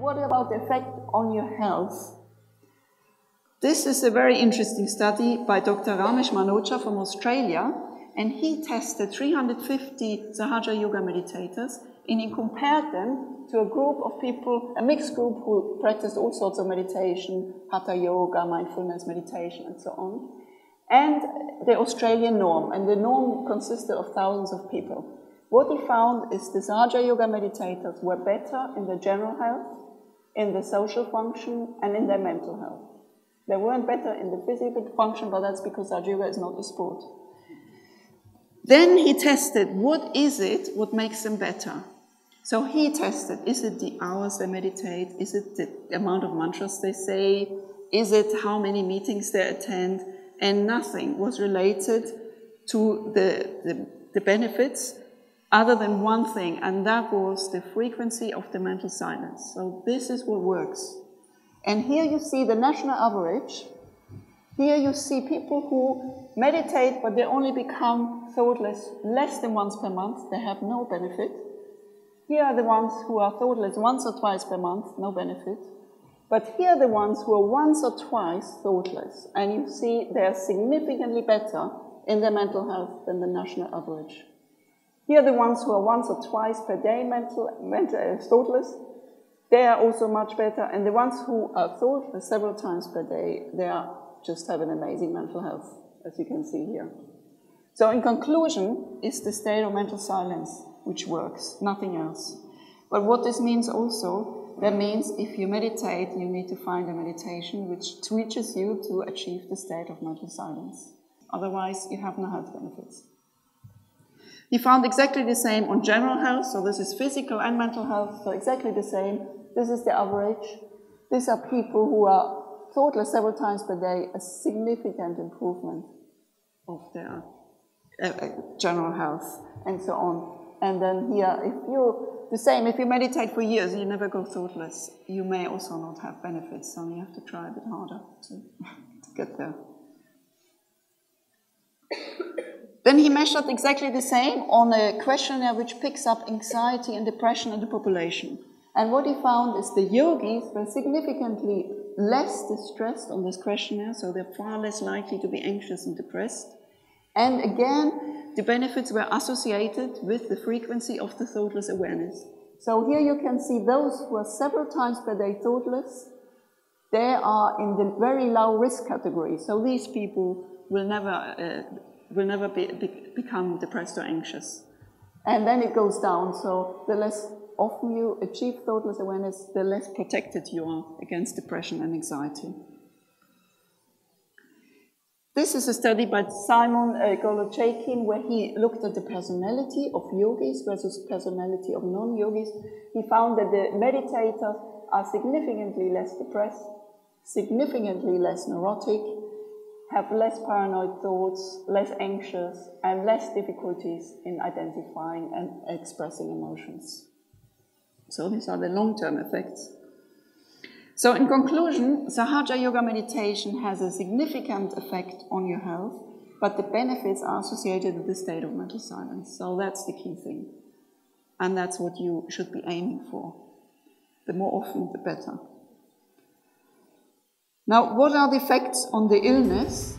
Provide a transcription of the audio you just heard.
what about the effect on your health? This is a very interesting study by Dr. Ramesh Manocha from Australia, and he tested 350 Sahajra Yoga meditators, and he compared them to a group of people, a mixed group who practiced all sorts of meditation, Hatha Yoga, mindfulness meditation, and so on, and the Australian norm, and the norm consisted of thousands of people. What he found is the Sahajra Yoga meditators were better in their general health, in the social function, and in their mental health. They weren't better in the physical function, but that's because Sahajra Yoga is not a sport. Then he tested, what is it, what makes them better? So he tested, is it the hours they meditate? Is it the amount of mantras they say? Is it how many meetings they attend? And nothing was related to the benefits other than one thing, and that was the frequency of the mental silence. So this is what works. And here you see the national average. Here you see people who meditate, but they only become thoughtless less than once per month. They have no benefit. Here are the ones who are thoughtless once or twice per month, no benefit. But here are the ones who are once or twice thoughtless. And you see they are significantly better in their mental health than the national average. Here are the ones who are once or twice per day thoughtless. They are also much better. And the ones who are thoughtless several times per day, they just have an amazing mental health, as you can see here. So in conclusion, it's the state of mental silence which works, nothing else. But what this means also, that means if you meditate, you need to find a meditation which teaches you to achieve the state of mental silence. Otherwise, you have no health benefits. He found exactly the same on general health, so this is physical and mental health, so exactly the same. This is the average. These are people who are thoughtless several times per day, a significant improvement of their general health, and so on. And then here, if you meditate for years, you never go thoughtless, you may also not have benefits, so you have to try a bit harder to get there. Then he measured exactly the same on a questionnaire which picks up anxiety and depression in the population. And what he found is the yogis were significantly less distressed on this questionnaire, so they're far less likely to be anxious and depressed. And again, the benefits were associated with the frequency of the thoughtless awareness. So here you can see those who are several times per day thoughtless, they are in the very low risk category. So these people will never become depressed or anxious. And then it goes down, so the less often you achieve thoughtless awareness, the less protected you are against depression and anxiety. This is a study by Simon Golochekin, where he looked at the personality of yogis versus personality of non-yogis. He found that the meditators are significantly less depressed, significantly less neurotic, have less paranoid thoughts, less anxious, and less difficulties in identifying and expressing emotions. So these are the long-term effects. So in conclusion, Sahajra Yoga meditation has a significant effect on your health, but the benefits are associated with the state of mental silence. So that's the key thing. And that's what you should be aiming for. The more often, the better. Now, what are the effects on the illness?